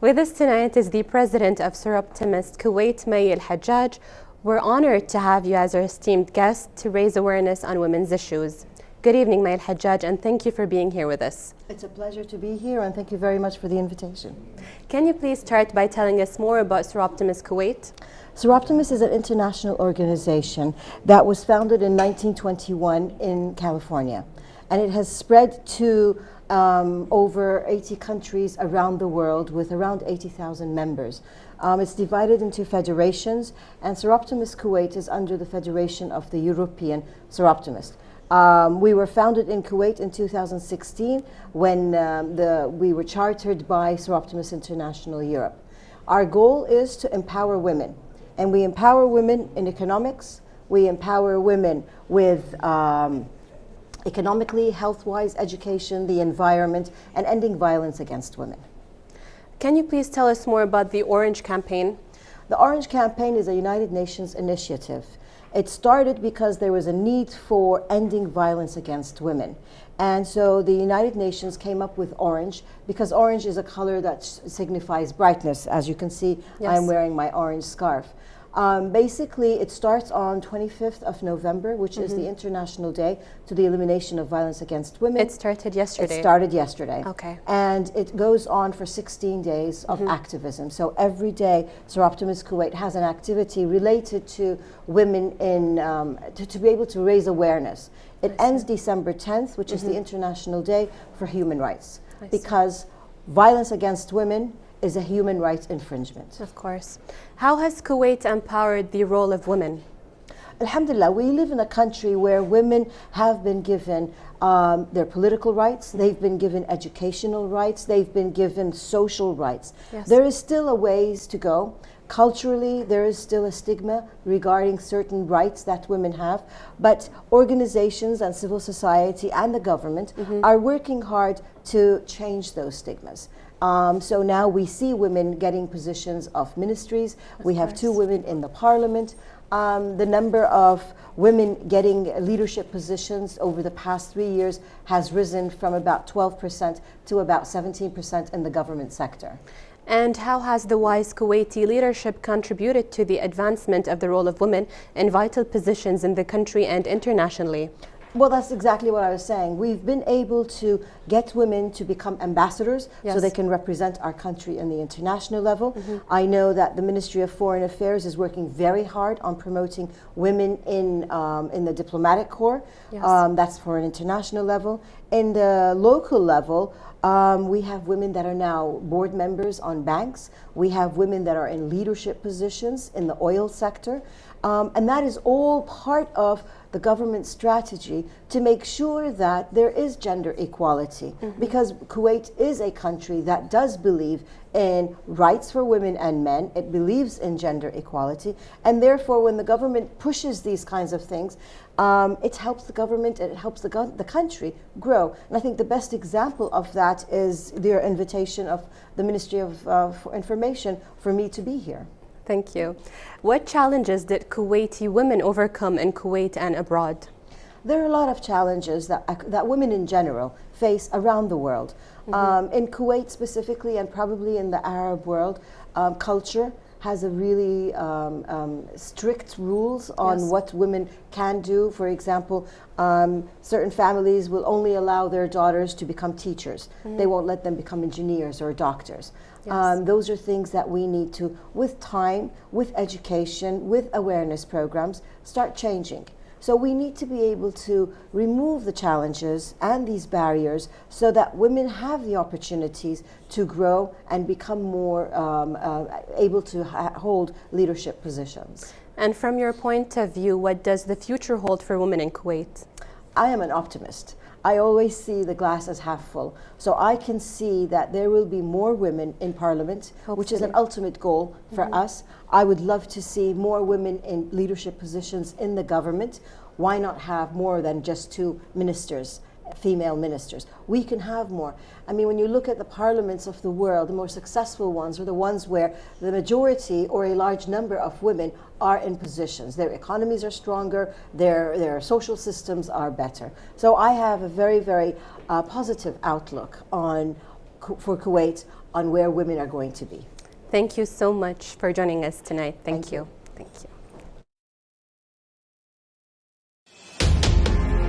With us tonight is the president of Soroptimist Kuwait, Al-Hajjaj. We're honored to have you as our esteemed guest to raise awareness on women's issues. Good evening, Al-Hajjaj, and thank you for being here with us. It's a pleasure to be here, and thank you very much for the invitation. Can you please start by telling us more about Soroptimist Kuwait? Soroptimist is an international organization that was founded in 1921 in California, and it has spread to over 80 countries around the world with around 80,000 members. It's divided into federations, and Soroptimist Kuwait is under the Federation of the European Soroptimist. We were founded in Kuwait in 2016 when we were chartered by Soroptimist International Europe. Our goal is to empower women, and we empower women in economics, we empower women with economically, health-wise, education, the environment, and ending violence against women. Can you please tell us more about the Orange Campaign? The Orange Campaign is a United Nations initiative. It started because there was a need for ending violence against women. And so the United Nations came up with orange because orange is a color that signifies brightness. As you can see, yes. I'm wearing my orange scarf. Basically, it starts on 25th of November, which is the International Day to the Elimination of Violence Against Women. It started yesterday. It started yesterday. Okay. And it goes on for 16 days of activism. So every day, Soroptimist Kuwait has an activity related to women in, to be able to raise awareness. It ends December 10th, which is the International Day for Human Rights, because violence against women is a human rights infringement. Of course. How has Kuwait empowered the role of women? Alhamdulillah, we live in a country where women have been given their political rights, they've been given educational rights, they've been given social rights. Yes. There is still a ways to go. Culturally, there is still a stigma regarding certain rights that women have, but organizations and civil society and the government are working hard to change those stigmas. So now we see women getting positions of ministries. We have 2 women in the parliament. The number of women getting leadership positions over the past 3 years has risen from about 12% to about 17% in the government sector. And how has the wise Kuwaiti leadership contributed to the advancement of the role of women in vital positions in the country and internationally? Well, that's exactly what I was saying. We've been able to get women to become ambassadors so they can represent our country in the international level. I know that the Ministry of Foreign Affairs is working very hard on promoting women in the diplomatic corps. That's for an international level. In the local level, we have women that are now board members on banks. We have women that are in leadership positions in the oil sector. And that is all part of the government strategy to make sure that there is gender equality, because Kuwait is a country that does believe in rights for women and men. It believes in gender equality, and therefore when the government pushes these kinds of things, it helps the government and it helps the country grow. And I think the best example of that is their invitation of the Ministry of Information for me to be here. Thank you. What challenges did Kuwaiti women overcome in Kuwait and abroad? There are a lot of challenges that women in general face around the world. In Kuwait specifically, and probably in the Arab world, culture has a really strict rules on what women can do. For example, certain families will only allow their daughters to become teachers. They won't let them become engineers or doctors. Those are things that we need to, with time, with education, with awareness programs, start changing. So we need to be able to remove the challenges and these barriers so that women have the opportunities to grow and become more able to hold leadership positions. And from your point of view, what does the future hold for women in Kuwait? I am an optimist. I always see the glass as half full. So I can see that there will be more women in parliament, which is an ultimate goal for us. I would love to see more women in leadership positions in the government. Why not have more than just 2 ministers, female ministers? We can have more. I mean, when you look at the parliaments of the world, the more successful ones are the ones where the majority or a large number of women are in positions. Their economies are stronger, their social systems are better. So I have a very, very positive outlook for Kuwait on where women are going to be. Thank you so much for joining us tonight. Thank you. Thank you.